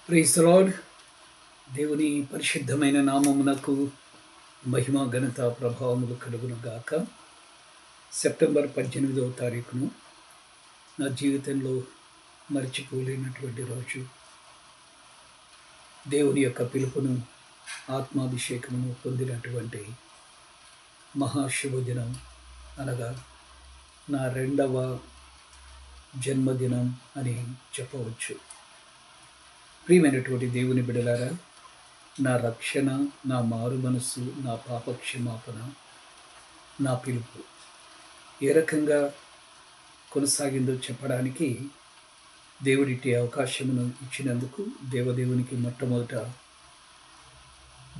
Praise the lord. దేవుని పరిశుద్ధమైన నామమునకు మహిమ ఘనత ప్రభావములు కలుగును గాక. సెప్టెంబర్ 18వ తారీఖును నా జీవితంలో మర్చిపోలేనటువంటి రోజు. దేవుని యొక్క పిలుపును, ఆత్మాభిషేకమును పొందినటువంటి మహాశుభదినం, అనగా నా రెండవ జన్మదినం అని చెప్పవచ్చు. ప్రియమైనటువంటి దేవుని బిడలారా, నా రక్షణ, నా మారు మనస్సు, నా పాపక్షమాపణ, నా పిలుపు ఏ రకంగా కొనసాగిందో చెప్పడానికి దేవుడిట్టి అవకాశమును ఇచ్చినందుకు దేవదేవునికి మొట్టమొదట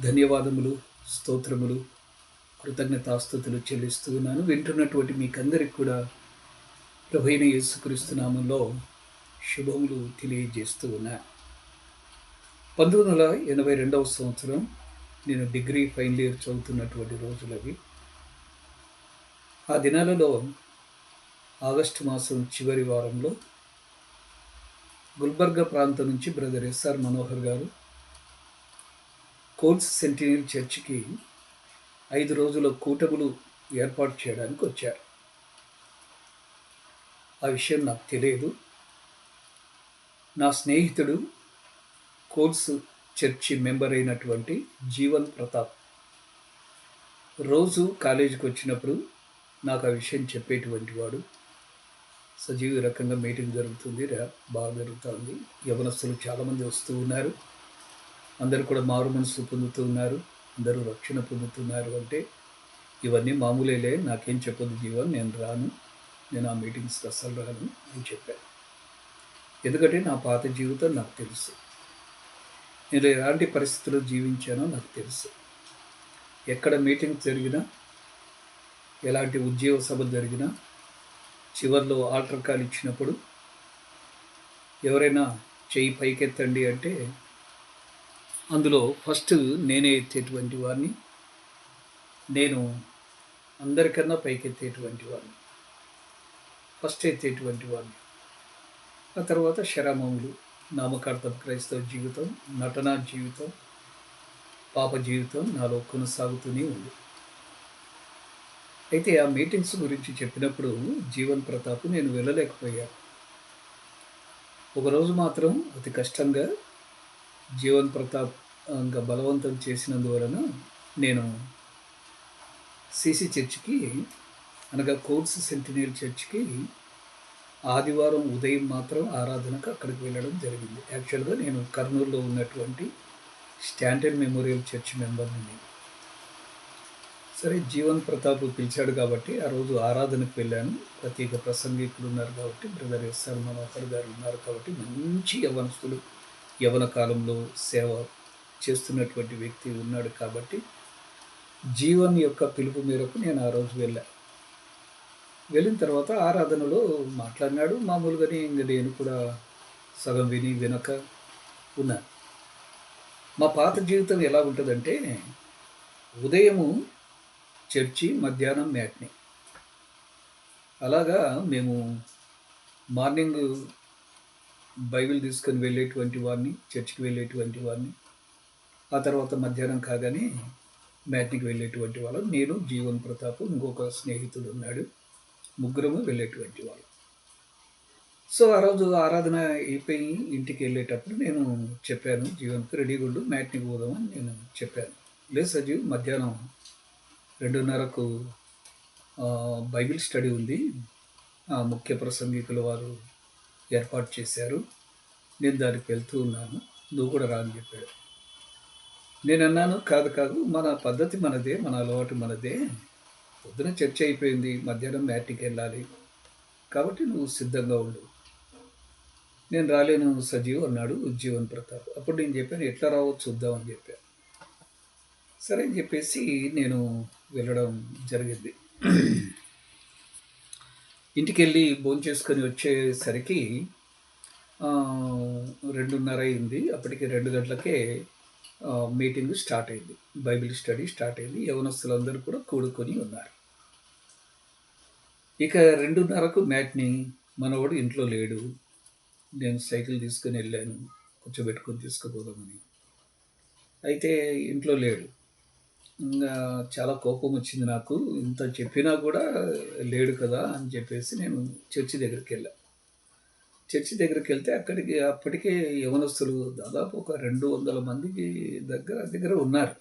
ధన్యవాదములు, స్తోత్రములు, కృతజ్ఞతాస్తుతులు చెల్లిస్తూ ఉన్నాను. వింటున్నటువంటి మీకందరికి కూడా ప్రభువైన యేసుక్రీస్తు నామములో శుభములు తెలియజేస్తూ ఉన్నా. 1982వ సంవత్సరం నేను డిగ్రీ ఫైనల్ ఇయర్ చదువుతున్నటువంటి రోజులవి. ఆ దినాలలో ఆగస్టు మాసం చివరి వారంలో గుల్బర్గా ప్రాంతం నుంచి బ్రదర్ ఎస్ఆర్ మనోహర్ గారు కోల్స్ సెంటినరీ చర్చికి 5 రోజుల కూటములు ఏర్పాటు చేయడానికి వచ్చారు. ఆ విషయం నాకు తెలియదు. నా స్నేహితుడు కోల్స్ చర్చి మెంబర్ అయినటువంటి జీవన్ ప్రతాప్ రోజు కాలేజీకి వచ్చినప్పుడు నాకు ఆ విషయం చెప్పేటువంటి వాడు. సజీవ రకంగా మీటింగ్ జరుగుతుంది, బాగా జరుగుతుంది, యవనస్తులు చాలామంది వస్తూ ఉన్నారు, అందరూ కూడా మారు మనసు పొందుతూ ఉన్నారు, అందరూ రక్షణ పొందుతున్నారు అంటే ఇవన్నీ మామూలేలే, నాకేం చెప్పదు జీవన్, నేను రాను, నేను ఆ మీటింగ్స్కి అస్సలు రాను అని చెప్పాను. ఎందుకంటే నా పాత జీవితం నాకు తెలుసు, నేను ఎలాంటి పరిస్థితుల్లో జీవించానో నాకు తెలుసు. ఎక్కడ మీటింగ్ జరిగినా, ఎలాంటి ఉద్యోగ సభ జరిగినా, చివరిలో ఆల్టర్ కాల్ ఇచ్చినప్పుడు ఎవరైనా చెయ్యి పైకెత్తండి అంటే అందులో ఫస్ట్ నేనే ఎత్తేటువంటి వాడిని, నేను అందరికన్నా పైకెత్తేటువంటి వాడిని, ఫస్ట్ ఎత్తేటువంటి వాడిని. ఆ తర్వాత శరామములు, నామకార్థం క్రైస్తవ జీవితం, నటనా జీవితం, పాప జీవితం నాలో కొనసాగుతూనే ఉంది. అయితే ఆ మీటింగ్స్ గురించి చెప్పినప్పుడు జీవన్ ప్రతాప్ నేను వెళ్ళలేకపోయాను. ఒకరోజు మాత్రం అతి కష్టంగా జీవన్ ప్రతాప్ ఇంకా బలవంతం చేసినందువలన నేను సిసి చర్చికి, అనగా కోల్స్ సెంటినరీ చర్చికి ఆదివారం ఉదయం మాత్రం ఆరాధనకు అక్కడికి వెళ్ళడం జరిగింది. యాక్చువల్గా నేను కర్నూలులో ఉన్నటువంటి స్టాంటన్ మెమోరియల్ చర్చ్ మెంబర్ని. సరే, జీవన్ ప్రతాప్ పిలిచాడు కాబట్టి ఆ రోజు ఆరాధనకు వెళ్ళాను. ప్రత్యేక ప్రసంగికులు ఉన్నారు కాబట్టి, బ్రదర్ ఎస్ఆర్ మనోహర్ గారు ఉన్నారు కాబట్టి, మంచి యవనస్తులు, యవన కాలంలో సేవ చేస్తున్నటువంటి వ్యక్తి ఉన్నాడు కాబట్టి జీవన్ యొక్క పిలుపు మేరకు నేను ఆ రోజు వెళ్ళాను. వెళ్ళిన తర్వాత ఆరాధనలో మాట్లాడినాడు మామూలుగానే. ఇంక నేను కూడా సగం విని వినక ఉన్నాను. మా పాత జీవితం ఎలా ఉంటుందంటే, ఉదయము చర్చి, మధ్యాహ్నం మ్యాట్ని. అలాగా మేము మార్నింగ్ బైబిల్ తీసుకొని వెళ్ళేటువంటి వాడిని, చర్చికి వెళ్ళేటువంటి వాడిని. ఆ తర్వాత మధ్యాహ్నం కాగానే మ్యాట్నికి వెళ్ళేటువంటి వాళ్ళం. నేను, జీవన్ ప్రతాప్, ఇంకొక స్నేహితుడు ఉన్నాడు, ముగ్గురము వెళ్ళేటువంటి వాళ్ళు. సో ఆ రోజు ఆరాధన అయిపోయి ఇంటికి వెళ్ళేటప్పుడు నేను చెప్పాను జీవన్కి, రెడీగా ఉండు, మ్యాట్నికి పోదామని నేను చెప్పాను. లేదు సజీవ్, మధ్యాహ్నం 2:30కు బైబిల్ స్టడీ ఉంది, ముఖ్య ప్రసంగికుల వారు ఏర్పాటు చేశారు, నేను దానికి వెళ్తూ ఉన్నాను, నువ్వు కూడా రా అని చెప్పాడు. నేను అన్నాను, కాదు కాదు, మన పద్ధతి మనదే, మన అలవాటు మనదే, పొద్దున చర్చ అయిపోయింది, మధ్యాహ్నం మ్యాట్కి వెళ్ళాలి కాబట్టి నువ్వు సిద్ధంగా ఉండు. నేను రాలేను సజీవ్ అన్నాడు జీవన్ ప్రతాప్. అప్పుడు నేను చెప్పాను, ఎట్లా రావో చూద్దామని చెప్పాను. సరే అని చెప్పేసి నేను వెళ్ళడం జరిగింది. ఇంటికి వెళ్ళి భోంచేసుకొని వచ్చేసరికి 2:30 అయింది. అప్పటికి 2 గంటలకే మీటింగ్ స్టార్ట్ అయింది, బైబిల్ స్టడీ స్టార్ట్ అయింది. యవనస్తులందరూ కూడా కూడుకొని ఉన్నారు. ఇక 2:30కు మ్యాట్ని, మనవాడు ఇంట్లో లేడు. నేను సైకిల్ తీసుకొని వెళ్ళాను, కూర్చోబెట్టుకొని తీసుకుపోదామని. అయితే ఇంట్లో లేడు. ఇంగా చాలా కోపం వచ్చింది నాకు. ఇంత చెప్పినా కూడా లేడు కదా అని చెప్పేసి నేను చర్చి దగ్గరికెళ్ళా. చర్చి దగ్గరికెళ్తే అప్పటికే యవ్వనస్తులు దాదాపు ఒక 200 మందికి దగ్గర దగ్గర ఉన్నారు.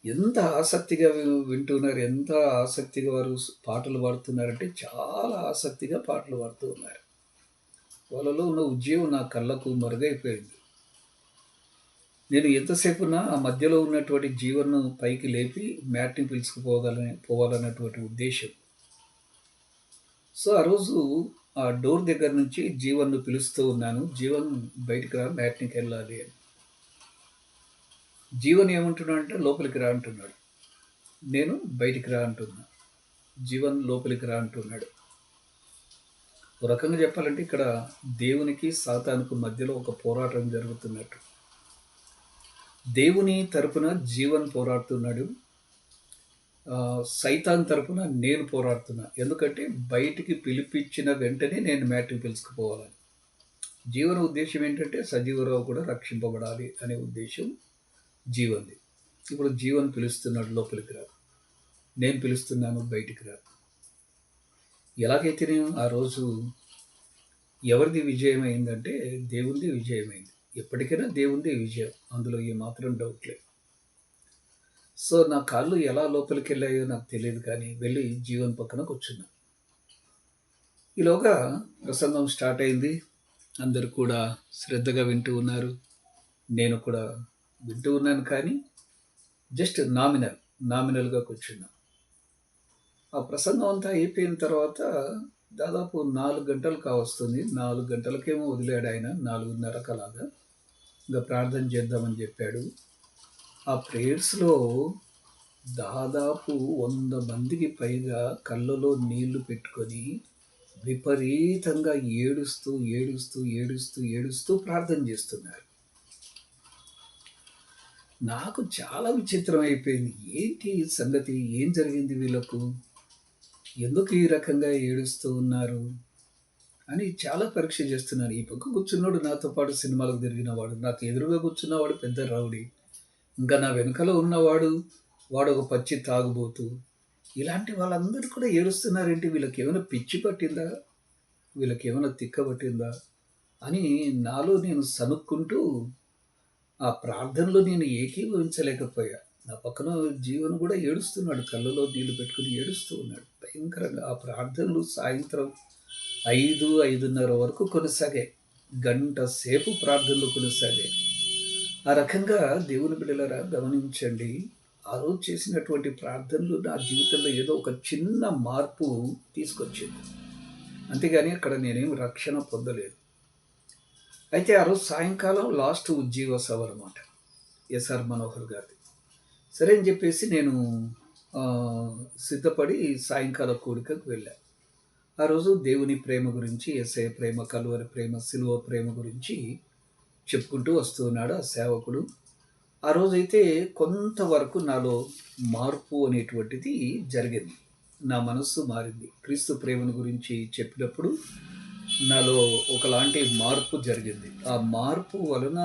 ఎంత ఆసక్తిగా వింటున్నారు. ఎంత ఆసక్తిగా వారు పాటలు పాడుతున్నారంటే చాలా ఆసక్తిగా పాటలు పాడుతూ ఉన్నారు. వాళ్ళలో ఉన్న ఉద్యమం నా కళ్ళకు మరుగైపోయింది. నేను ఎంతసేపున్నా ఆ మధ్యలో ఉన్నటువంటి జీవన్‌ను పైకి లేపి మ్యాట్‌ని పోవాలన్నటువంటి ఉద్దేశ్యం. సో, ఆ రోజు ఆ డోర్ దగ్గర నుంచి జీవన్‌ను పిలుస్తూ ఉన్నాను. జీవన్ బయటికి రా మ్యాట్‌నికెళ్ళాలి అని. జీవన్ ఏమంటున్నాడంటే లోపలికి రా అంటున్నాడు. నేను బయటికి రా అంటున్నా. జీవన్ లోపలికి రా అంటున్నాడు. ఒక రకంగా చెప్పాలంటే ఇక్కడ దేవునికి, సాతానుకు మధ్యలో ఒక పోరాటం జరుగుతున్నట్టు. దేవుని తరపున జీవన్ పోరాడుతున్నాడు. సైతాన్ తరపున నేను పోరాడుతున్నా. ఎందుకంటే బయటికి పిలిపించిన వెంటనే నేను మ్యాట్‌కి పిలుచుకుపోవాలని. జీవన ఉద్దేశ్యం ఏంటంటే సజీవరావు కూడా రక్షింపబడాలి అనే ఉద్దేశ్యం జీవన్‌ది. ఇప్పుడు జీవన్ పిలుస్తున్నాడు లోపలికి రా. నేను పిలుస్తున్నాను బయటికి రా. ఎలాగైతేనేం ఆ రోజు ఎవరిది విజయమైందంటే దేవునిది విజయమైంది. ఎప్పటికైనా దేవునిదే విజయం. అందులో ఏమాత్రం డౌట్ లేదు. సో, నా కాళ్ళు ఎలా లోపలికెళ్ళాయో నాకు తెలీదు కానీ వెళ్ళి జీవన్ పక్కన కూర్చున్నా. ఈలోగా ప్రసంగం స్టార్ట్ అయింది. అందరూ కూడా శ్రద్ధగా వింటూ ఉన్నారు. నేను కూడా వింటూ ఉన్నాను కానీ జస్ట్ నామినల్‌గా కూర్చున్నా. ఆ ప్రసంగం అంతా అయిపోయిన తర్వాత దాదాపు 4 గంటలు కావస్తుంది. 4 గంటలకేమో వదిలాడాయన. 4:30కి అలాగా. ఇంక ప్రార్థన చేద్దామని చెప్పాడు. ఆ ప్రేయర్స్‌లో దాదాపు 100 మందికి పైగా కళ్ళలో నీళ్లు పెట్టుకొని విపరీతంగా ఏడుస్తూ ప్రార్థన చేస్తున్నారు. నాకు చాలా విచిత్రం అయిపోయింది. ఏంటి సంగతి? ఏం జరిగింది వీళ్ళకు? ఎందుకు ఈ రకంగా ఏడుస్తూ ఉన్నారు? అని చాలా పరీక్ష చేస్తున్నాను. ఈ పక్క కూర్చున్నోడు నాతో పాటు సినిమాలకు తిరిగినవాడు. నాకు ఎదురుగా కూర్చున్నవాడు పెద్ద రౌడీ. ఇంకా నా వెనకాల ఉన్నవాడు, వాడొక పచ్చి తాగుబోతు. ఇలాంటి వాళ్ళందరూ కూడా ఏడుస్తున్నారేంటి? వీళ్ళకేమైనా పిచ్చి పట్టిందా? వీళ్ళకేమైనా తిక్క పట్టిందా? అని నాలో నేను సనుక్కుంటూ ఆ ప్రార్థనలో నేను ఏకీభవించలేకపోయా. నా పక్కన జీవన్ గూడా ఏడుస్తున్నాడు. కళ్ళలో నీళ్లు పెట్టుకొని ఏడుస్తూ ఉన్నాడు. భయంకరంగా ఆ ప్రార్థనలు సాయంత్రం 5, 5:30 వరకు కొనసాగాయి. గంట సేపు ప్రార్థనలు కొనసాగాయి. ఆ రకంగా దేవుని బిడ్డలారా గమనించండి. ఆ రోజు చేసినటువంటి ప్రార్థనలు నా జీవితంలో ఏదో ఒక చిన్న మార్పు తీసుకొచ్చింది. అంతేగాని అక్కడ నేనేమి రక్షణ పొందలేదు. అయితే ఆ రోజు సాయంకాలం లాస్ట్ ఉజ్జీవ సభ అనమాట. ఎస్ఆర్ మనోహర్ గారిది. సరే అని చెప్పేసి నేను సిద్ధపడి సాయంకాల కూడికకు వెళ్ళా. ఆ రోజు దేవుని ప్రేమ గురించి, యేసయ్య ప్రేమ, కలువరి ప్రేమ, సిలువ ప్రేమ గురించి చెప్పుకుంటూ వస్తూ ఉన్నాడు ఆ సేవకుడు. ఆ రోజైతే కొంతవరకు నాలో మార్పు అనేటువంటిది జరిగింది. నా మనస్సు మారింది. క్రీస్తు ప్రేమను గురించి చెప్పినప్పుడు నాలో ఒకలాంటి మార్పు జరిగింది. ఆ మార్పు వలన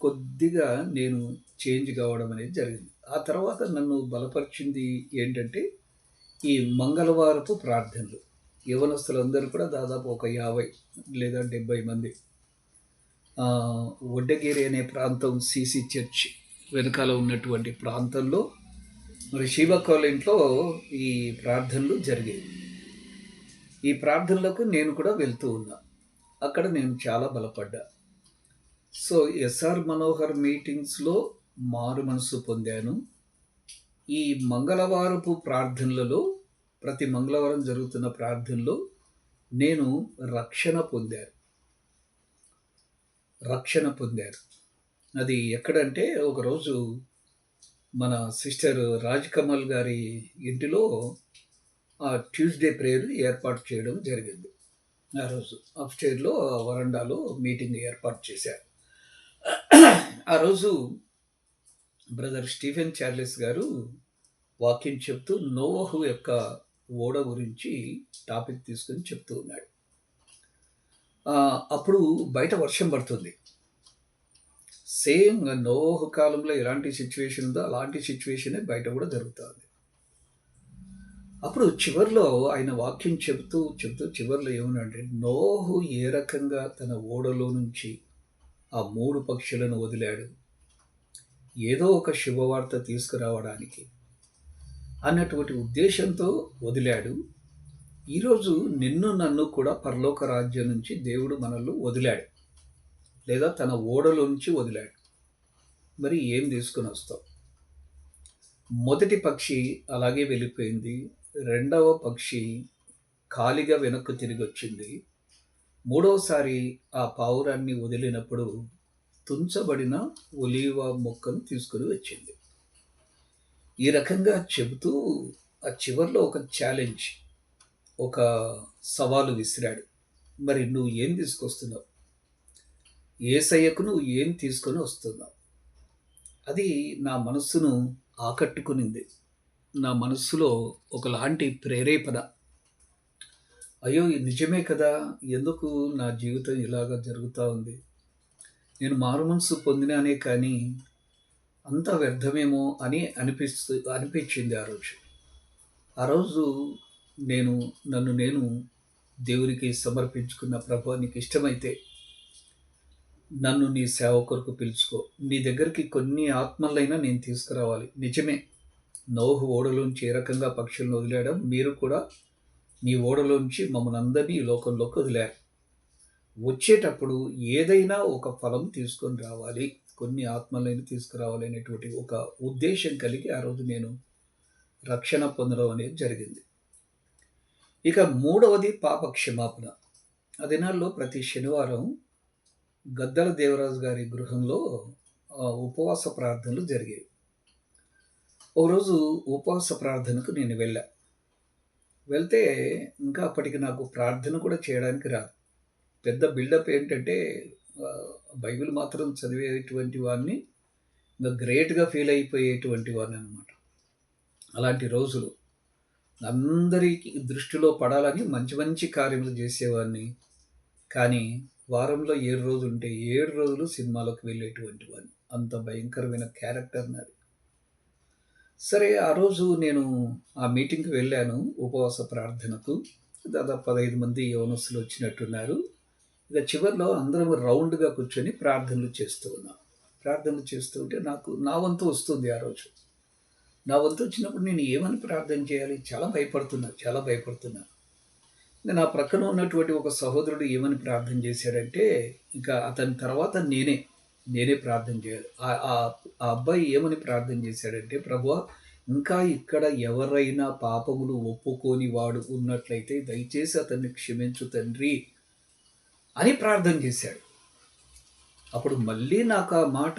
కొద్దిగా నేను చేంజ్ కావడం అనేది జరిగింది. ఆ తర్వాత నన్ను బలపరిచింది ఏంటంటే, ఈ మంగళవారపు ప్రార్థనలు. యవ్వనస్తులందరూ కూడా దాదాపు ఒక 50 లేదా 70 మంది. వడ్డగిరి అనే ప్రాంతం సీసీ చర్చ్ వెనకాల ఉన్నటువంటి ప్రాంతంలో మరి షీబా కాలనీలో ఈ ప్రార్థనలు జరిగేవి. ఈ ప్రార్థనలకు నేను కూడా వెళ్తూ ఉన్నా. అక్కడ నేను చాలా బలపడ్డా. సో, ఎస్ఆర్ మనోహర్ మీటింగ్స్‌లో మారు మనసు పొందాను. ఈ మంగళవారపు ప్రార్థనలలో ప్రతి మంగళవారం జరుగుతున్న ప్రార్థనలో నేను రక్షణ పొందాను. రక్షణ పొందాను. అది ఎక్కడంటే ఒకరోజు మన సిస్టర్ రాజ్ కమల్ గారి ఇంటిలో ట్యూస్‌డే ప్రేయర్ ఏర్పాటు చేయడం జరిగింది. ఆ రోజు అప్‌స్టైర్‌లో వరండాలో మీటింగ్ ఏర్పాటు చేశారు. ఆ రోజు బ్రదర్ స్టీఫెన్ చార్లెస్ గారు వాక్యం చెప్తూ నోవహు యొక్క ఓడ గురించి టాపిక్ తీసుకొని చెప్తూ ఉన్నాడు. అప్పుడు బయట వర్షం పడుతుంది. సేమ్ నోహు కాలంలో ఎలాంటి సిట్యుయేషన్ ఉందో అలాంటి సిట్యుయేషనే బయట కూడా జరుగుతుంది. అప్పుడు చివర్లో ఆయన వాక్యం చెబుతూ చివర్లో ఏమన్నాడంటే, నోహు ఏ రకంగా తన ఓడలో నుంచి ఆ 3 పక్షులను వదిలాడు. ఏదో ఒక శుభవార్త తీసుకురావడానికి అన్నటువంటి ఉద్దేశంతో వదిలాడు. ఈరోజు నిన్ను నన్ను కూడా పరలోక రాజ్యం నుంచి దేవుడు మనల్ని వదిలాడు. లేదా తన ఓడలో నుంచి వదిలాడు. మరి ఏం తీసుకొని వస్తావు? మొదటి పక్షి అలాగే వెళ్ళిపోయింది. రెండవ పక్షి ఖాళీగా వెనక్కు తిరిగొచ్చింది. మూడవసారి ఆ పావురాన్ని వదిలినప్పుడు తుంచబడిన ఒలీవ మొక్కను తీసుకొని వచ్చింది. ఈ రకంగా చెబుతూ ఆ చివర్లో ఒక ఛాలెంజ్, ఒక సవాలు విసిరాడు. మరి నువ్వు ఏం తీసుకొస్తున్నావు? యేసయ్యకు నువ్వు ఏం తీసుకొని వస్తున్నావు? అది నా మనస్సును ఆకట్టుకునింది. నా మనస్సులో ఒకలాంటి ప్రేరేపణ. అయ్యో! ఇది నిజమే కదా! ఎందుకు నా జీవితం ఇలాగ జరుగుతా ఉంది? నేను మారుమనసు పొందినానే కానీ అంతా వ్యర్థమేమో అని అనిపించింది ఆ రోజు. ఆ రోజు నన్ను నేను దేవునికి సమర్పించుకున్న, ప్రభువా నీకు ఇష్టమైతే నన్ను నీ సేవ కొరకు పిలుచుకో. నీ దగ్గరికి కొన్ని ఆత్మలైనా నేను తీసుకురావాలి. నిజమే, నోహు ఓడలోంచి ఏ రకంగా పక్షులను వదిలాడో మీరు కూడా మీ ఓడలోంచి మమ్మల్ని అందరినీ ఈ లోకంలోకి వదిలారు. వచ్చేటప్పుడు ఏదైనా ఒక ఫలం తీసుకొని రావాలి, కొన్ని ఆత్మలైన తీసుకురావాలి అనేటువంటి ఒక ఉద్దేశం కలిగి ఆ రోజు నేను రక్షణ పొందడం అనేది జరిగింది. ఇక మూడవది పాప క్షమాపణ. ఆ దినాల్లో ప్రతి శనివారం గద్దల దేవరాజు గారి గృహంలో ఉపవాస ప్రార్థనలు జరిగేవి. ఒకరోజు ఉపవాస ప్రార్థనకు నేను వెళ్తే ఇంకా అప్పటికి నాకు ప్రార్థన కూడా చేయడానికి రాదు. పెద్ద బిల్డప్ ఏంటంటే బైబిల్ మాత్రం చదివేటువంటి వాడిని, ఇంకా గ్రేట్‌గా ఫీల్ అయిపోయేటువంటి వాడిని అనమాట. అలాంటి రోజులు అందరికి దృష్టిలో పడాలని మంచి మంచి కార్యములు చేసేవాడిని. కానీ వారంలో 7 రోజులు ఉంటే 7 రోజులు సినిమాలకు వెళ్ళేటువంటి వాడిని. అంత భయంకరమైన క్యారెక్టర్ నాది. సరే, ఆ రోజు నేను ఆ మీటింగ్‌కి వెళ్ళాను ఉపవాస ప్రార్థనకు. దాదాపు 15 మంది యవనస్తులు వచ్చినట్టున్నారు. ఇక చివర్లో అందరం రౌండ్‌గా కూర్చొని ప్రార్థనలు చేస్తూ ఉన్నాం. ప్రార్థనలు చేస్తూ ఉంటే నాకు నా వంతు వస్తుంది ఆ రోజు. నా వంతు వచ్చినప్పుడు నేను ఏమని ప్రార్థన చేయాలి? చాలా భయపడుతున్నా. నా ప్రక్కన ఉన్నటువంటి ఒక సహోదరుడు ఏమని ప్రార్థన చేశాడంటే, ఇంకా అతని తర్వాత నేనే ప్రార్థన చేయాలి. ఆ అబ్బాయి ఏమని ప్రార్థన చేశాడంటే, ప్రభువా ఇంకా ఇక్కడ ఎవరైనా పాపములు ఒప్పుకోని వాడు ఉన్నట్లయితే దయచేసి అతన్ని క్షమించు తండ్రి అని ప్రార్థన చేశాడు. అప్పుడు మళ్ళీ నాకు ఆ మాట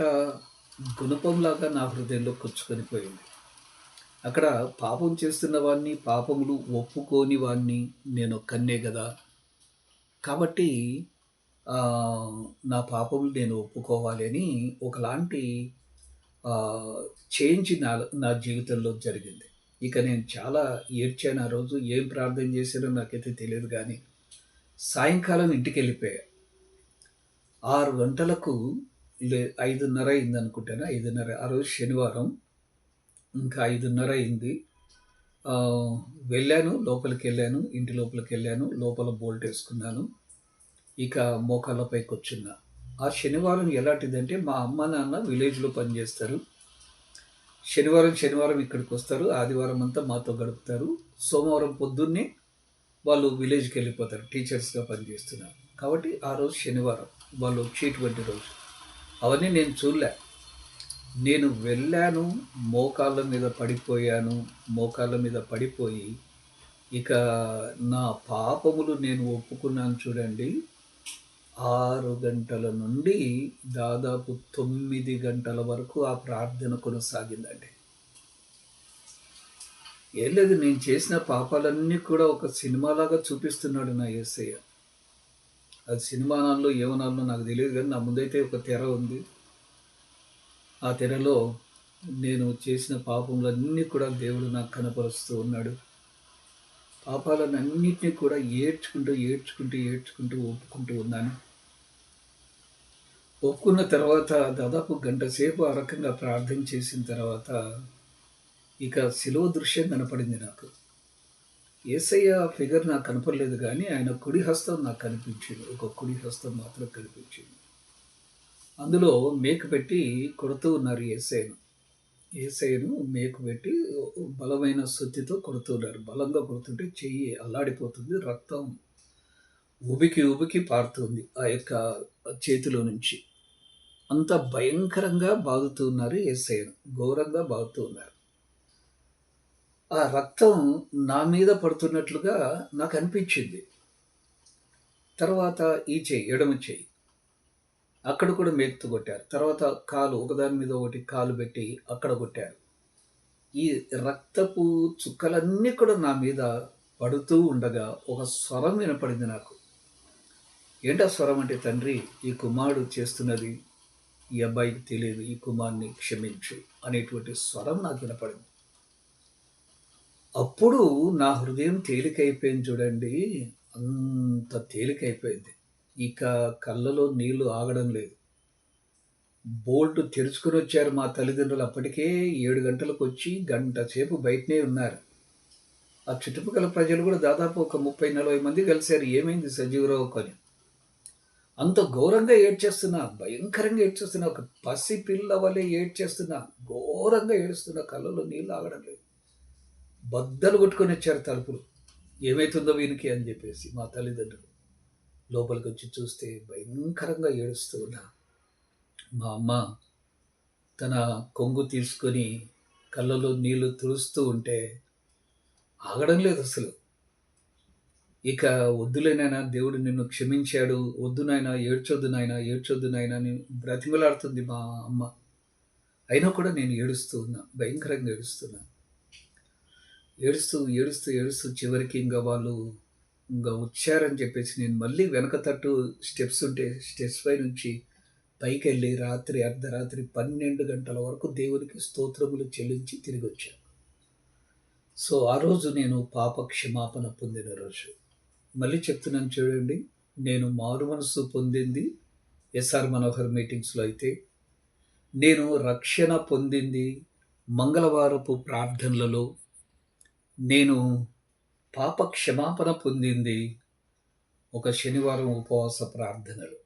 గుణపంలాగా నా హృదయంలో కూర్చుకొని పోయింది. అక్కడ పాపం చేస్తున్న వాడిని, పాపములు ఒప్పుకోని వాడిని నేనొక్కడినే గదా! కాబట్టి నా పాపములు నేను ఒప్పుకోవాలి అని ఒకలాంటి చేంజ్ నా జీవితంలో జరిగింది. ఇక నేను చాలా ఏడ్చాను ఆ రోజు. ఏం ప్రార్థన చేశానో నాకైతే తెలియదు గానీ, సాయంకాలం ఇంటికెళ్ళిపోయా. 6 గంటలకు 5:30 అయిందనుకుంటాను. 5:30 ఆ రోజు శనివారం. ఇంకా 5:30 అయింది. వెళ్ళాను, లోపలికెళ్ళాను, ఇంటి లోపలికెళ్ళాను. లోపల బోల్టేసుకున్నాను. ఇక మోకాళ్ళపై కూర్చున్నా. ఆ శనివారం ఎలాంటిదంటే, మా అమ్మ, నాన్న విలేజ్‌లో పనిచేస్తారు. శనివారం ఇక్కడికొస్తారు. ఆదివారం అంతా మాతో గడుపుతారు. సోమవారం పొద్దున్నే వాళ్ళు విలేజ్‌కెళ్ళిపోతారు. టీచర్స్‌గా పనిచేస్తున్నారు. కాబట్టి ఆ రోజు శనివారం. వాళ్ళు వచ్చేటువంటి రోజు. అవన్నీ నేను చూడలే. నేను వెళ్ళాను, మోకాళ్ళ మీద పడిపోయాను. మోకాళ్ళ మీద పడిపోయి, ఇక నా పాపములు నేను ఒప్పుకున్నాను చూడండి. 6 గంటల నుండి దాదాపు 9 గంటల వరకు ఆ ప్రార్థన కొనసాగిందండి. ఏం లేదు, నేను చేసిన పాపాలన్నీ కూడా ఒక సినిమాలాగా చూపిస్తున్నాడు నా యేసయ్య. అది సినిమానాల్లో ఏమనాలో నాకు తెలియదు గానీ, నా ముందైతే ఒక తెర ఉంది. ఆ తెరలో నేను చేసిన పాపములన్నీ కూడా దేవుడు నాకు కనపరుస్తూ ఉన్నాడు. పాపాలనన్నిటిని కూడా ఏడ్చుకుంటూ ఒప్పుకుంటూ ఉన్నాను. ఒప్పుకున్న తర్వాత దాదాపు గంట సేపు ఆ రకంగా ప్రార్థన చేసిన తర్వాత ఇక శిలువ దృశ్యం కనపడింది నాకు. యేసయ్య ఫిగర్ నాకు కనపడలేదు గానీ, ఆయన కుడి హస్తం నాకు కనిపించింది. ఒక కుడి హస్తం మాత్రం కనిపించింది. అందులో మేకు పెట్టి కొడుతూ ఉన్నారు యేసయ్యను. యేసయ్యను మేకు పెట్టి బలమైన సుత్తితో కొడుతున్నారు. బలంగా కొడుతుంటే చెయ్యి అల్లాడిపోతుంది. రక్తం ఉబికి పారుతుంది ఆ యొక్క చేతిలో నుంచి. అంత భయంకరంగా బాదుతూ ఉన్నారు యేసయ్యను. ఘోరంగా బాదుతూ ఉన్నారు. ఆ రక్తం నా మీద పడుతున్నట్లుగా నాకనిపించింది. తర్వాత ఈ చెయ్యి, ఎడమ చెయ్యి. అక్కడ కూడా మేకుతో కొట్టారు. తర్వాత కాలు ఒకదాని మీద ఒకటి కాలు పెట్టి అక్కడ కొట్టారు. ఈ రక్తపు చుక్కలన్నీ కూడా నా మీద పడుతూ ఉండగా ఒక స్వరం వినపడింది నాకు. ఏంటా స్వరం అంటే, తండ్రి ఈ కుమారుడు చేస్తున్నది ఈ అబ్బాయికి తెలియదు. ఈ కుమారుడిని క్షమించు అనేటువంటి స్వరం నాకు వినపడింది. అప్పుడు నా హృదయం తేలికైపోయింది చూడండి. అంత తేలికైపోయింది. ఇక కళ్ళలో నీళ్లు ఆగడం లేదు. బోల్ట్ తెరుచుకొనొచ్చారు మా తల్లిదండ్రులు. అప్పటికే 7 గంటలకొచ్చి గంట సేపు బయటనే ఉన్నారు. ఆ చుట్టుపక్కల ప్రజలు కూడా దాదాపు ఒక 30, 40 మంది కలిసారు. ఏమైంది సంజీవరావుకు అని. అంత ఘోరంగా ఏడ్చేస్తున్నా. భయంకరంగా ఏడ్చేస్తున్నా. ఒక పసి పిల్ల వలె ఏడ్చేస్తున్నా. ఘోరంగా ఏడుస్తున్నా. కళ్ళలో నీళ్లు ఆగడం లేదు. బద్దలు కొట్టుకొనొచ్చారు తలుపులు. ఏమైతుందో వీనికి అని చెప్పేసి మా తల్లిదండ్రులు. లోపలికొచ్చి చూస్తే భయంకరంగా ఏడుస్తూ ఉన్నా. మా అమ్మ తన కొంగు తీసుకొని కళ్ళలో నీళ్లు తుడుస్తూ ఉంటే ఆగడం లేదసలు. ఇక వద్దులే నాయనా, దేవుడు నిన్ను క్షమించాడు. వద్దు నాయనా, ఏడ్చొద్దు నాయనా అని బ్రతిమలాడుతుంది మా అమ్మ. అయినా కూడా నేను ఏడుస్తూ ఉన్నా. భయంకరంగా ఏడుస్తున్నా. ఏడుస్తూ చివరికి వాళ్ళు వచ్చారని చెప్పేసి నేను మళ్ళీ వెనక తట్టు స్టెప్స్ ఉంటే స్టెప్స్ పై నుంచి పైకెళ్ళి అర్ధరాత్రి 12 గంటల వరకు దేవునికి స్తోత్రములు చెల్లించి తిరిగొచ్చాను. సో, ఆ రోజు నేను పాప క్షమాపణ పొందిన రోజు. మళ్ళీ చెప్తున్నాను చూడండి. నేను మారుమనస్సు పొందింది ఎస్ఆర్ మనోహర్ మీటింగ్స్‌లో అయితే, నేను రక్షణ పొందింది మంగళవారపు ప్రార్థనలలో, నేను పాప క్షమాపణ పొందింది ఒక శనివారం ఉపవాస ప్రార్థనలు.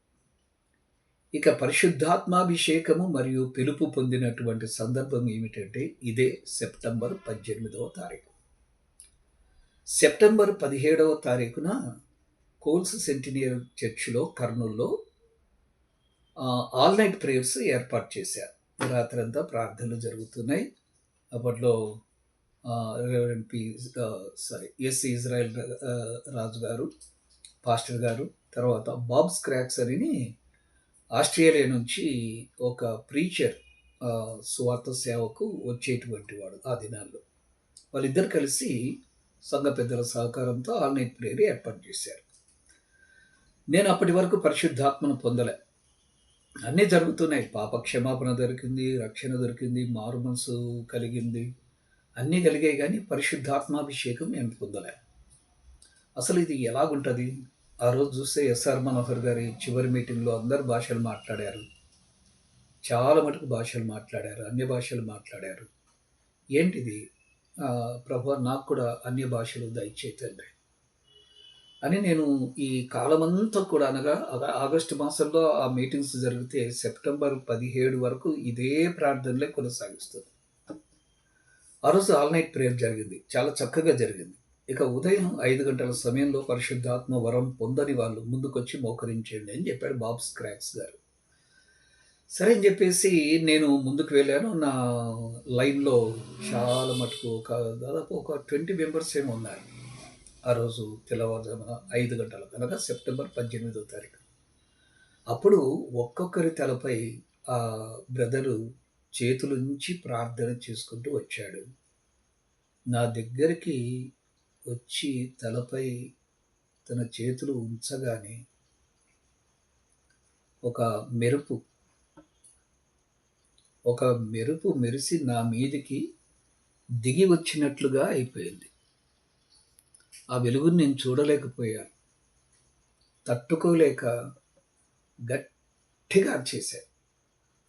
ఇక పరిశుద్ధాత్మాభిషేకము మరియు పిలుపు పొందినటువంటి సందర్భం ఏమిటంటే, ఇదే సెప్టెంబర్ 18వ తారీఖు. సెప్టెంబర్ 17వ తారీఖున కోల్స్ సెంటినియర్ చర్చ్‌లో కర్నూల్‌లో ఆల్ నైట్ ప్రేయర్స్ ఏర్పాటు చేశారు. రాత్రంతా ప్రార్థనలు జరుగుతున్నాయి. అప్పట్లో రెవరెండ్ ఎస్. ఇజ్రాయెల్ రాజు గారు, పాస్టర్ గారు, తర్వాత బాబ్ స్క్రాక్స్ అని ఆస్ట్రేలియా నుంచి ఒక ప్రీచర్ సువార్త సేవకు వచ్చేటువంటి వాడు ఆ దినాల్లో. వాళ్ళిద్దరు కలిసి సంఘ పెద్దల సహకారంతో ఆల్ నైట్ ప్రేయర్ ఏర్పాటు చేశారు. నేను అప్పటి వరకు పరిశుద్ధాత్మను పొందలే. అన్నీ జరుగుతున్నాయి. పాప క్షమాపణ దొరికింది, రక్షణ దొరికింది, మారు మనసు కలిగింది. అన్నీ కలిగాయి గానీ పరిశుద్ధాత్మాభిషేకం నేను పొందలే. అసలు ఇది ఎలాగుంటది? ఆ రోజు చూస్తే ఎస్ఆర్ మనోహర్ గారి చివరి మీటింగ్‌లో అందరు భాషలు మాట్లాడారు. చాలా మటుకు భాషలు మాట్లాడారు. అన్య భాషలు మాట్లాడారు. ఏంటిది? ప్రభువా, నాకు కూడా అన్య భాషలు దయచేయి తండ్రి అని నేను ఈ కాలమంతా కూడా, అనగా ఆగస్టు మాసంలో ఆ మీటింగ్స్ జరిగితే సెప్టెంబర్ 17 వరకు ఇదే ప్రార్థనలే కొనసాగిస్తుంది. ఆ రోజు ఆల్ నైట్ ప్రేయర్ జరిగింది. చాలా చక్కగా జరిగింది. ఇక ఉదయం 5 గంటల సమయంలో పరిశుద్ధాత్మ వరం పొందని వాళ్ళు ముందుకొచ్చి మోకరించండి అని చెప్పాడు బాబ్ స్క్రాక్స్ గారు. సరే అని చెప్పేసి నేను ముందుకు వెళ్ళాను. నా లైన్‌లో చాలా మటుకు దాదాపు ఒక 20 మెంబర్స్ ఏమో ఉన్నారు. ఆ రోజు తెల్లవారుజామున 5 గంటలకు, అనగా సెప్టెంబర్ 18వ తారీఖు. అప్పుడు ఒక్కొక్కరి తలపై ఆ బ్రదరు చేతులుంచి ప్రార్థన చేసుకుంటూ వచ్చాడు. నా దగ్గరికి వచ్చి తలపై తన చేతులు ఉంచగానే ఒక మెరుపు మెరిసి నా మీదికి దిగి వచ్చినట్లుగా అయిపోయింది. ఆ వెలుగుని నేను చూడలేకపోయాను. తట్టుకోలేక గట్టిగా అరిచేశాను.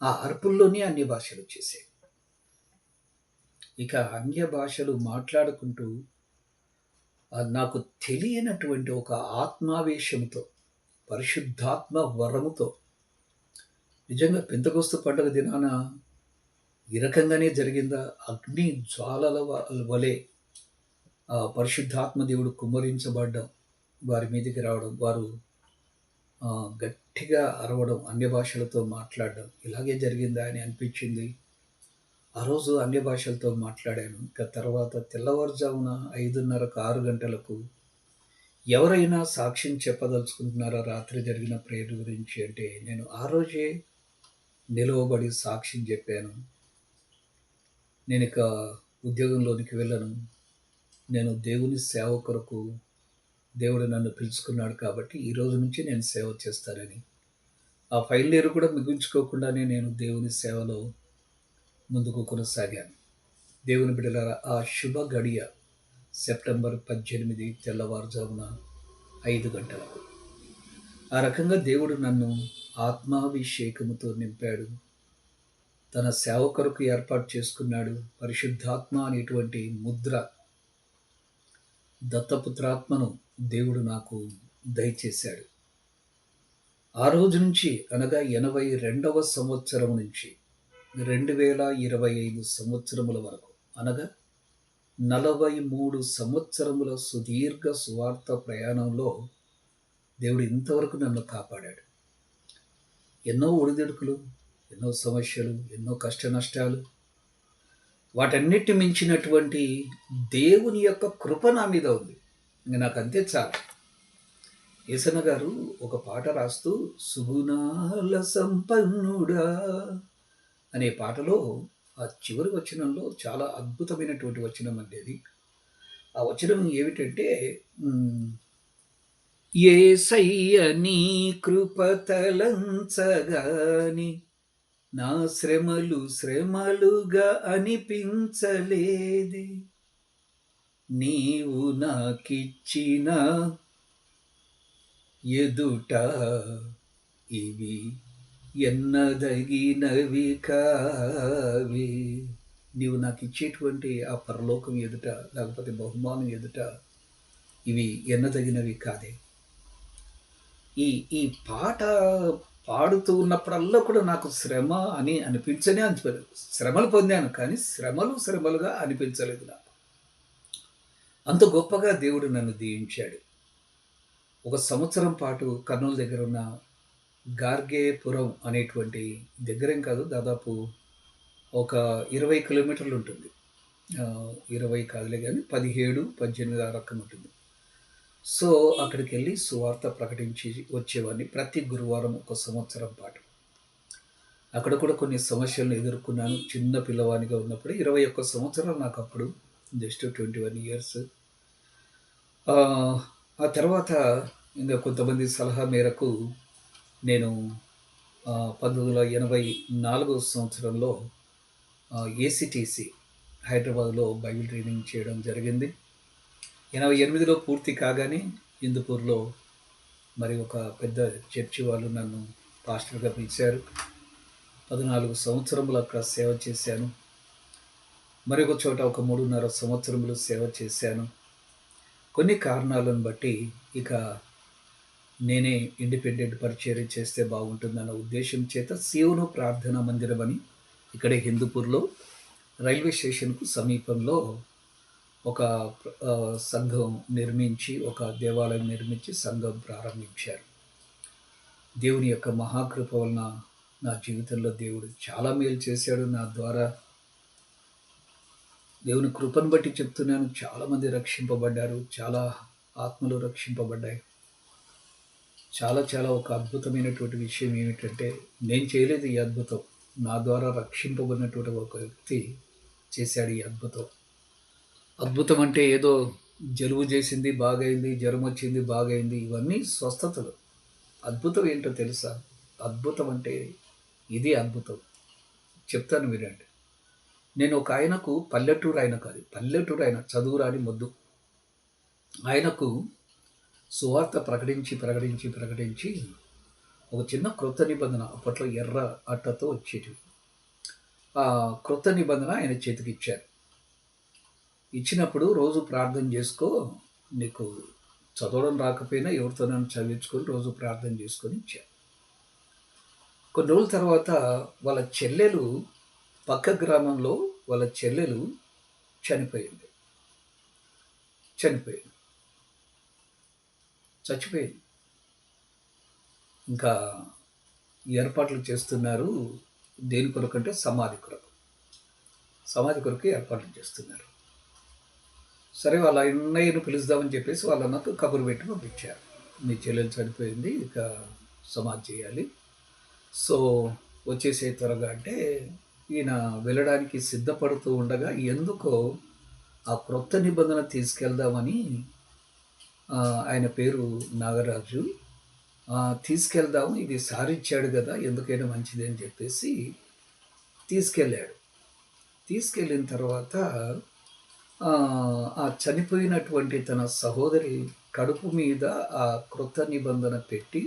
ఆ అరుపుల్లోనే అన్య భాషలొచ్చేసాయి. ఇక అన్య భాషలు మాట్లాడుకుంటూ నాకు తెలియనటువంటి ఒక ఆత్మావేశంతో, పరిశుద్ధాత్మ వరముతో నిజంగా పెంతెకొస్తు పండుగ దినాన ఈ రకంగానే జరిగిందా? అగ్ని జ్వాలల వలె పరిశుద్ధాత్మ దేవుడు కుమ్మరించబడ్డం, వారి మీదకి రావడం, వారు గట్టిగా అరవడం, అన్య భాషలతో మాట్లాడడం ఇలాగే జరిగిందా అని అనిపించింది. ఆ రోజు అన్య భాషలతో మాట్లాడాను. ఇక తర్వాత తెల్లవారుజామున 5:30కు 6 గంటలకు ఎవరైనా సాక్ష్యం చెప్పదలుచుకుంటున్నారా రాత్రి జరిగిన ప్రేయర్ గురించి అంటే, నేను ఆ రోజే నిలువబడి సాక్ష్యం చెప్పాను. నేనిక ఉద్యోగంలోనికి వెళ్ళను. నేను దేవుని సేవ కొరకు దేవుడు నన్ను పిలుచుకున్నాడు కాబట్టి ఈ రోజు నుంచి నేను సేవ చేస్తానని. ఆ ఫైనల్ ఇయర్ కూడా ముగించుకోకుండానే నేను దేవుని సేవలో ముందుకు కొనసాగాను. దేవుని బిడ్డలారా, ఆ శుభ గడియ సెప్టెంబర్ 18 తెల్లవారుజామున 5 గంటలకు. ఆ రకంగా దేవుడు నన్ను ఆత్మాభిషేకముతో నింపాడు. తన సేవ కొరకు ఏర్పాటు చేసుకున్నాడు. పరిశుద్ధాత్మ అనేటువంటి ముద్ర, దత్తపుత్రాత్మను దేవుడు నాకు దయచేశాడు. ఆ రోజు నుంచి అనగా 82వ సంవత్సరం నుంచి 2025 సంవత్సరముల వరకు అనగా 43 సంవత్సరముల సుదీర్ఘ సువార్త ప్రయాణంలో దేవుడు ఇంతవరకు నన్ను కాపాడాడు. ఎన్నో ఒడిదుడుకులు, ఎన్నో సమస్యలు, ఎన్నో కష్ట నష్టాలు, వాటన్నిటి మించినటువంటి దేవుని యొక్క కృప నా మీద ఉంది. ఇంక నాకు అంతే చాలు. యేసన్న గారు ఒక పాట రాస్తూ సుగుణాల సంపన్నుడా అనే పాటలో ఆ చివరి వచనంలో చాలా అద్భుతమైనటువంటి వచనం అండి అది. ఆ వచనం ఏమిటంటే యేసయ్య నీ కృప తలంచగాని నా శ్రమలు శ్రమలుగా అనిపించలేదే, నీవు నాకిచ్చిన ఎదుట ఇవి ఎన్నదగినవి కావే. నీవు నాకు ఇచ్చేటువంటి ఆ పరలోకం ఎదుట, లేకపోతే బహుమానం ఎదుట ఇవి ఎన్నదగినవి కాదే. ఈ ఈ పాట పాడుతూ ఉన్నప్పుడల్లా కూడా నాకు శ్రమ అని అనిపించనే అనిపించలేదు. శ్రమలు పొందాను కానీ శ్రమలుగా అనిపించలేదు నాకు. అంత గొప్పగా దేవుడు నన్ను దీవించాడు. ఒక సంవత్సరం పాటు కర్నూలు దగ్గర ఉన్న గార్గేపురం అనేటువంటి దగ్గరేం కాదు, దాదాపు ఒక 20 కిలోమీటర్లు ఉంటుంది. 20 కాదులే కానీ 17, 18 ఆ రకం ఉంటుంది. సో అక్కడికి వెళ్ళి సువార్త ప్రకటించి వచ్చేవాడిని ప్రతి గురువారం ఒక సంవత్సరం పాటు. అక్కడ కూడా కొన్ని సమస్యలను ఎదుర్కొన్నాను. చిన్న పిల్లవానిగా ఉన్నప్పుడు 21 సంవత్సరాలు నాకు అప్పుడు, జస్ట్ 21 ఇయర్స్. ఆ తర్వాత ఇంకా కొంతమంది సలహా మేరకు నేను 1984 సంవత్సరంలో ఏసీటీసీ హైదరాబాద్లో బైబిల్ ట్రైనింగ్ చేయడం జరిగింది. 88లో పూర్తి కాగానే హిందూపూర్లో మరి ఒక పెద్ద చర్చి వాళ్ళు నన్ను పాస్టర్గా పిలిచారు. 14 సంవత్సరములు అక్కడ సేవ చేశాను. మరి ఒక చోట ఒక 3.5 సంవత్సరములు సేవ చేశాను. కొన్ని కారణాలను బట్టి ఇక నేనే ఇండిపెండెంట్ పరిచర్య చేస్తే బాగుంటుందన్న ఉద్దేశం చేత సియోను ప్రార్థనా మందిరం అని ఇక్కడే హిందూపూర్లో రైల్వే స్టేషన్కు సమీపంలో ఒక సంఘం నిర్మించి, ఒక దేవాలయం నిర్మించి సంఘం ప్రారంభించారు. దేవుని యొక్క మహాకృప వలన నా జీవితంలో దేవుడు చాలా మేలు చేశాడు. నా ద్వారా దేవుని కృపను బట్టి చెప్తున్నాను, చాలామంది రక్షింపబడ్డారు. చాలా ఆత్మలు రక్షింపబడ్డాయి. చాలా ఒక అద్భుతమైనటువంటి విషయం ఏమిటంటే, నేను చేయలేదు ఈ అద్భుతం. నా ద్వారా రక్షింపబడినటువంటి ఒక వ్యక్తి చేశాడు ఈ అద్భుతం. అద్భుతం అంటే ఏదో జలుబు చేసింది బాగైంది, జ్వరం వచ్చింది బాగైంది, ఇవన్నీ స్వస్థతలు. అద్భుతం ఏంటో తెలుసా? అద్భుతం అంటే ఇది అద్భుతం. చెప్తాను వినండి. నేను ఒక ఆయనకు పల్లెటూరు ఆయన కాదు, పల్లెటూరు ఆయన, చదువు రాని మొద్దు. ఆయనకు సువార్త ప్రకటించి ఒక చిన్న క్రొత్త నిబంధన అప్పట్లో ఎర్ర అట్టతో వచ్చేటివి. ఆ క్రొత్త నిబంధన ఆయన చేతికిచ్చారు. ఇచ్చినప్పుడు రోజు ప్రార్థన చేసుకో, నీకు చదవడం రాకపోయినా ఎవరితోనైనా చదివించుకొని రోజు ప్రార్థన చేసుకొని ఇచ్చారు. కొన్ని రోజుల తర్వాత వాళ్ళ చెల్లెలు పక్క గ్రామంలో వాళ్ళ చెల్లెలు చనిపోయింది. చచ్చిపోయింది. ఇంకా ఏర్పాట్లు చేస్తున్నారు. దేని కొరకంటే సమాధి కొరకు ఏర్పాట్లు చేస్తున్నారు. సరే వాళ్ళ అన్నయ్యను పిలుస్తామని చెప్పేసి వాళ్ళ అన్నకు కబురు పెట్టి పంపించారు. మీ చెల్లెలు చనిపోయింది, ఇక సమాధి చేయాలి, సో వచ్చేసే త్వరగా అంటే ఈయన వెళ్ళడానికి సిద్ధపడుతూ ఉండగా ఎందుకో ఆ క్రొత్త నిబంధన తీసుకెళ్దామని ఆయన పేరు నాగరాజు, తీసుకెళ్దాము, ఇది సారిచ్చాడు కదా, ఎందుకైనా మంచిది అని చెప్పేసి తీసుకెళ్ళాడు. తీసుకెళ్ళిన తర్వాత ఆ చనిపోయినటువంటి తన సహోదరి కడుపు మీద ఆ క్రొత్త నిబంధన పెట్టి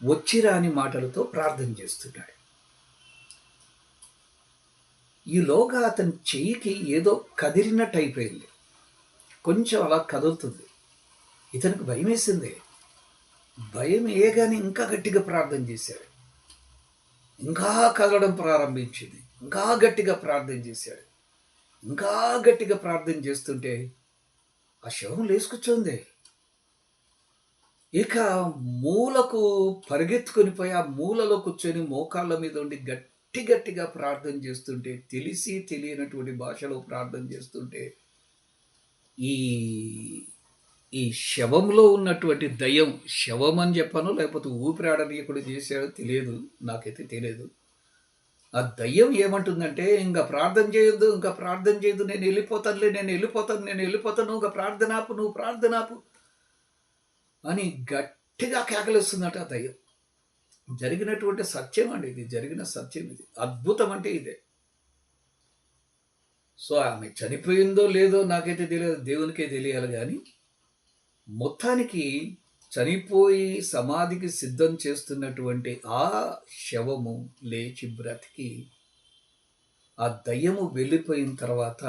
వచ్చిరాని మాటలతో ప్రార్థన చేస్తున్నాడు. ఈలోగా అతని చెయ్యికి ఏదో కదిలినట్టు అయిపోయింది. కొంచెం అలా కదులుతుంది. ఇతనికి భయం వేసింది. భయం వేయగానే ఇంకా గట్టిగా ప్రార్థన చేశాడు. ఇంకా కదలడం ప్రారంభించింది. ఇంకా గట్టిగా ప్రార్థన చేశాడు. ఇంకా గట్టిగా ప్రార్థన చేస్తుంటే ఆ శవం లేసుకొచ్చింది. ఇక మూలకు పరిగెత్తుకొని పోయి ఆ మూలలో కూర్చొని మోకాళ్ళ మీద ఉండి గట్టిగా ప్రార్థన చేస్తుంటే, తెలిసి తెలియనటువంటి భాషలో ప్రార్థన చేస్తుంటే, ఈ ఈ శవంలో ఉన్నటువంటి దయ్యం, శవం అని చెప్పాను లేకపోతే ఊపిరాడనీయకుడు చేశాడో తెలియదు, నాకైతే తెలియదు. ఆ దయ్యం ఏమంటుందంటే, ఇంకా ప్రార్థన చేయొద్దు, నేను వెళ్ళిపోతాను, ఇంకా నువ్వు ప్రార్థనాపు అని గట్టిగా కేకలేస్తుందట ఆ దయ్యం. జరిగినటువంటి సత్యం అండి ఇది, జరిగిన సత్యం ఇది, అద్భుతం అంటే ఇదే. సో ఆమె చనిపోయిందో లేదో నాకైతే తెలియదు, దేవునికే తెలియాలి. కానీ మొత్తానికి చనిపోయి సమాధికి సిద్ధం చేస్తున్నటువంటి ఆ శవము లేచి బ్రతికి ఆ దయ్యము వెళ్ళిపోయిన తర్వాత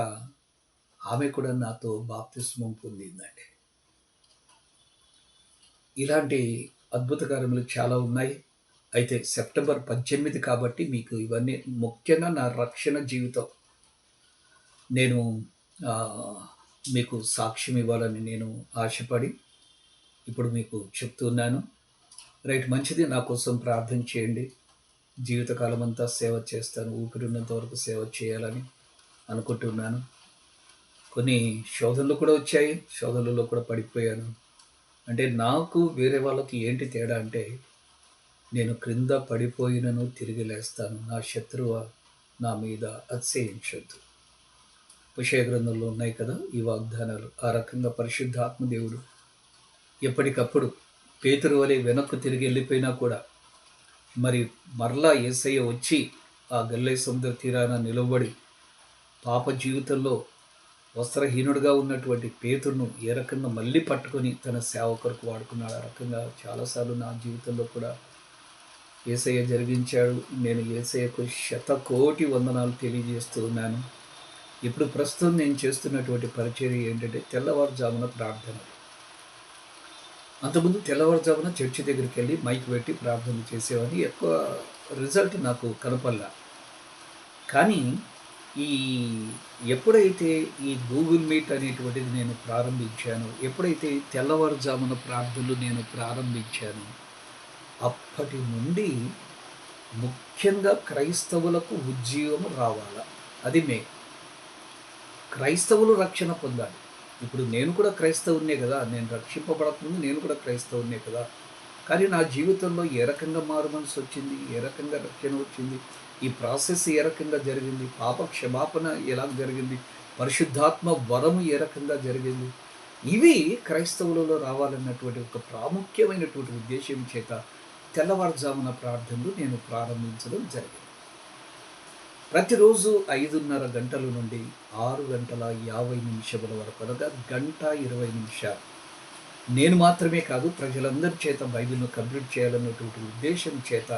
ఆమె కూడా నాతో బాప్తిస్మం పొందిందండి. ఇలాంటి అద్భుత కార్యములు చాలా ఉన్నాయి. అయితే సెప్టెంబర్ 18 కాబట్టి మీకు ఇవన్నీ ముఖ్యంగా నా రక్షణ జీవితం నేను మీకు సాక్ష్యం ఇవ్వాలని నేను ఆశపడి ఇప్పుడు మీకు చెప్తున్నాను. రైట్, మంచిది. నా కోసం ప్రార్థన చేయండి. జీవితకాలం అంతా సేవ చేస్తాను, ఊపిరినంత వరకు సేవ చేయాలని అనుకుంటున్నాను. కొన్ని శోధనలు కూడా వచ్చాయి, శోధనలలో కూడా పడిపోయాను. అంటే నాకు వేరే వాళ్ళకి ఏంటి తేడా అంటే, నేను క్రింద పడిపోయినను తిరిగి లేస్తాను, నా శత్రువు నా మీద అతిశయించొద్దు. విషయ గ్రంథంలో ఉన్నాయి కదా ఈ వాగ్దానాలు. ఆ రకంగా పరిశుద్ధాత్మ దేవుడు ఎప్పటికప్పుడు పేతురు వలె వెనక్కు తిరిగి వెళ్ళిపోయినా కూడా మరి మరలా యేసయ్య వచ్చి ఆ గల్లే సముద్ర తీరాన నిలబడి పాప జీవితంలో వస్త్రహీనుడిగా ఉన్నటువంటి పేతురును ఏ రకంగా మళ్ళీ పట్టుకొని తన సేవ కొరకు వాడుకున్నాడు. ఆ రకంగా చాలాసార్లు నా జీవితంలో కూడా యేసయ్య జరిగించాడు. నేను యేసయ్యకు 100,000,000 వందనాలు తెలియజేస్తూ ఉన్నాను. ఇప్పుడు ప్రస్తుతం నేను చేస్తున్నటువంటి పరిచర్య ఏంటంటే తెల్లవారుజామున ప్రార్థన. అంతకుముందు తెల్లవారుజామున చర్చి దగ్గరికి వెళ్ళి మైక్ పెట్టి ప్రార్థన చేసేవాడిని. ఎక్కువ రిజల్ట్ నాకు కనపల్లా. కానీ ఎప్పుడైతే ఈ గూగుల్ మీట్ అనేటువంటిది నేను ప్రారంభించాను, ఎప్పుడైతే తెల్లవారుజామున ప్రార్థనలు నేను ప్రారంభించాను, అప్పటి నుండి ముఖ్యంగా క్రైస్తవులకు ఉద్యోగం రావాలా, అది క్రైస్తవులు రక్షణ పొందాలి. ఇప్పుడు నేను కూడా క్రైస్తవున్నే కదా, నేను రక్షింపబడకముందు నేను కూడా క్రైస్తవున్నే కదా. కానీ నా జీవితంలో ఏ రకంగా మారు మనసు వచ్చింది, ఏ రకంగా రక్షణ వచ్చింది, ఈ ప్రాసెస్ ఏ రకంగా జరిగింది, పాప క్షమాపణ ఎలా జరిగింది, పరిశుద్ధాత్మ వరము ఏ రకంగా జరిగింది, ఇవి క్రైస్తవులలో రావాలన్నటువంటి ఒక ప్రాముఖ్యమైనటువంటి ఉద్దేశం చేత తెల్లవారుజామున ప్రార్థనలు నేను ప్రారంభించడం జరిగింది. ప్రతిరోజు 5:30 గంటల నుండి 6 గంటల 50 నిమిషముల వరకు, అనగా గంట 20 నిమిషాలు. నేను మాత్రమే కాదు, ప్రజలందరి చేత బైబిల్‌ను కంప్లీట్ చేయాలన్నటువంటి ఉద్దేశం చేత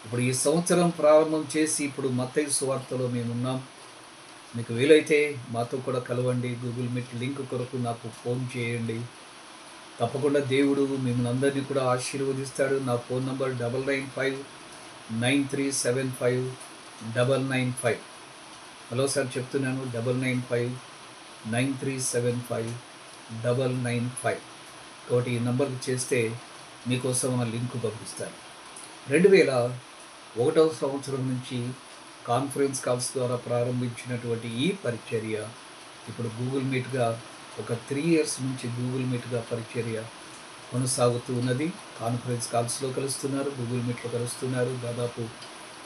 ఇప్పుడు ఈ సంవత్సరం ప్రారంభం చేసి ఇప్పుడు మత్తయి సువార్తలో మేమున్నాం. మీకు వీలైతే మాతో కూడా కలవండి. గూగుల్ మీట్ లింక్ కొరకు నాకు ఫోన్ చేయండి. తప్పకుండా దేవుడు మిమ్మల్ని అందరినీ కూడా ఆశీర్వదిస్తాడు. నా ఫోన్ నంబర్ 9959375995. హలో సార్ చెప్తున్నాను, 9959375995. కాబట్టి ఈ నంబర్కి చేస్తే మీకోసం ఆ లింక్ పంపిస్తాను. 2001 సంవత్సరం నుంచి కాన్ఫరెన్స్ కాల్స్ ద్వారా ప్రారంభించినటువంటి ఈ పరిచర్య ఇప్పుడు గూగుల్ మీట్గా ఒక 3 ఇయర్స్ నుంచి గూగుల్ మీట్గా పరిచర్య కొనసాగుతూ ఉన్నది. కాన్ఫరెన్స్ కాల్స్లో కలుస్తున్నారు, గూగుల్ మీట్లో కలుస్తున్నారు. దాదాపు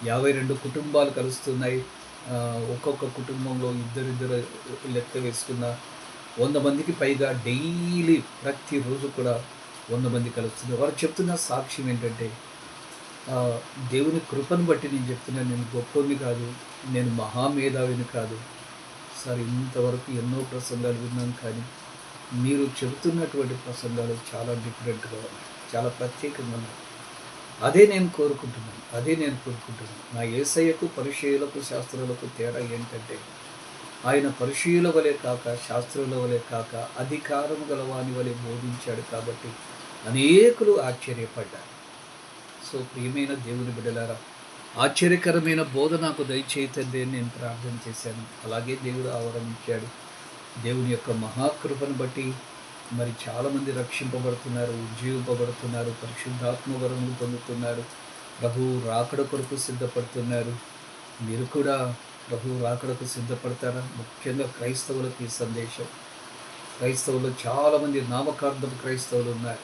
52 కుటుంబాలు కలుస్తున్నాయి. ఒక్కొక్క కుటుంబంలో ఇద్దరిద్దరు లెక్క వేసుకున్న 100 మందికి పైగా డైలీ ప్రతిరోజు కూడా 100 మంది కలుస్తున్నారు. వారు చెప్తున్న సాక్ష్యం ఏంటంటే, దేవుని కృపను బట్టి నేను చెప్తున్నాను, నేను గొప్పని కాదు, నేను మహామేధావిని కాదు సార్. ఇంతవరకు ఎన్నో ప్రసంగాలు విన్నాను, కానీ మీరు చెబుతున్నటువంటి ప్రసంగాలు చాలా డిఫరెంట్గా ఉన్నాయి, చాలా ప్రత్యేకంగా ఉన్నాయి. అదే నేను కోరుకుంటున్నాను. నా యేసయ్యకు పరిచయులకు శాస్త్రులకు తేడా ఏంటంటే, ఆయన పరిచయుల వలె కాక, శాస్త్రుల వలె కాక, అధికారము గలవాని వలె బోధించాడు. కాబట్టి అనేకులు ఆశ్చర్యపడ్డారు. సో ప్రియమైన దేవుని బిడ్డలారా, ఆశ్చర్యకరమైన బోధ నాకు దయచేయతండి అని నేను ప్రార్థన చేశాను. అలాగే దేవుడు ఆవరణించాడు. దేవుని యొక్క మహాకృపను బట్టి మరి చాలామంది రక్షింపబడుతున్నారు, ఉజ్జీవింపబడుతున్నారు, పరిశుద్ధాత్మ వరములు పొందుతున్నారు, ప్రభువు రాకడ కొరకు సిద్ధపడుతున్నారు. మీరు కూడా ప్రభువు రాకడకు సిద్ధపడతారా? ముఖ్యంగా క్రైస్తవులకు ఈ సందేశం. క్రైస్తవులు చాలామంది నామకార్థం క్రైస్తవులు ఉన్నారు.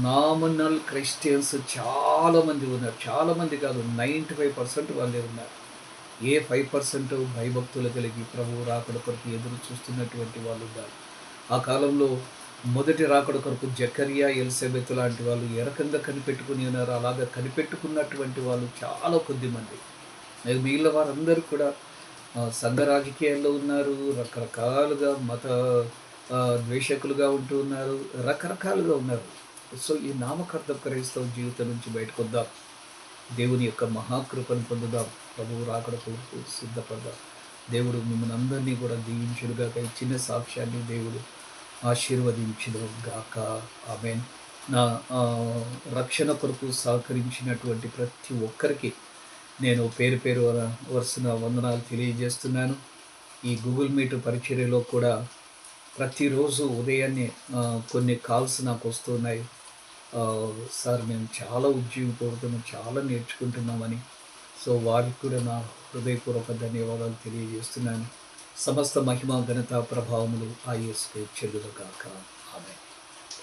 నామినల్ క్రిస్టియన్స్ చాలామంది ఉన్నారు. చాలామంది కాదు, 95% వాళ్ళే ఉన్నారు. ఏ 5% భయభక్తులు కలిగి ప్రభువు రాకడ కొరకు ఎదురు చూస్తున్నటువంటి వాళ్ళు ఉన్నారు. ఆ కాలంలో మొదటి రాకడ కొరకు జకరియా, ఎలిజబెత్ లాంటి వాళ్ళు ఏ రకంగా కనిపెట్టుకుని ఉన్నారు, అలాగా కనిపెట్టుకున్నటువంటి వాళ్ళు చాలా కొద్ది మంది. మిగిలిన వారందరూ కూడా సంఘ రాజకీయాల్లో ఉన్నారు, రకరకాలుగా మత ద్వేషకులుగా ఉంటూ ఉన్నారు, రకరకాలుగా ఉన్నారు. సో ఈ నామకార్థ క్రైస్తవ జీవితం నుంచి బయటకు వద్దాం, దేవుని యొక్క మహాకృపను పొందుదాం, ప్రభువు రాకడ కొరకు సిద్ధపడదాం. దేవుడు మిమ్మల్ని అందరినీ కూడా దీవించుడుగాక. ఈ చిన్న సాక్ష్యాన్ని దేవుడు ఆశీర్వదించును గాక. ఆమేన్. నా రక్షణ కొరకు సహకరించినటువంటి ప్రతి ఒక్కరికి నేను పేరు పేరు వరుసన వందనాలు తెలియజేస్తున్నాను. ఈ గూగుల్ మీట్ పరిచర్యలో కూడా ప్రతిరోజు ఉదయాన్నే కొన్ని కాల్స్ నాకు వస్తున్నాయి. సార్ మేము చాలా ఉజ్జీవిపడుతున్నాం, చాలా నేర్చుకుంటున్నామని. సో వారికి కూడా నా హృదయపూర్వక ధన్యవాదాలు తెలియజేస్తున్నాను. సమస్త మహిమ ఘనత ప్రభావములు ఆ యేసుకే చెల్లుగాక. ఆమేన్.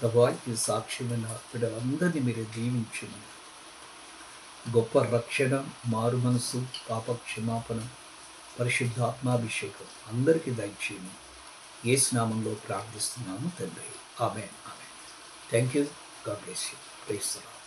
ప్రభువా, ఈ సాక్ష్యమైన బిడ్డలందరినీ మీరు దీవించును. గొప్ప రక్షణ, మారు మనసు, పాప క్షమాపణ, పరిశుద్ధాత్మాభిషేకం అందరికీ దయచేయను. యేసు నామంలో ప్రార్థిస్తున్నాము తండ్రి. ఆమేన్. Thank you. God bless you. Praise the Lord.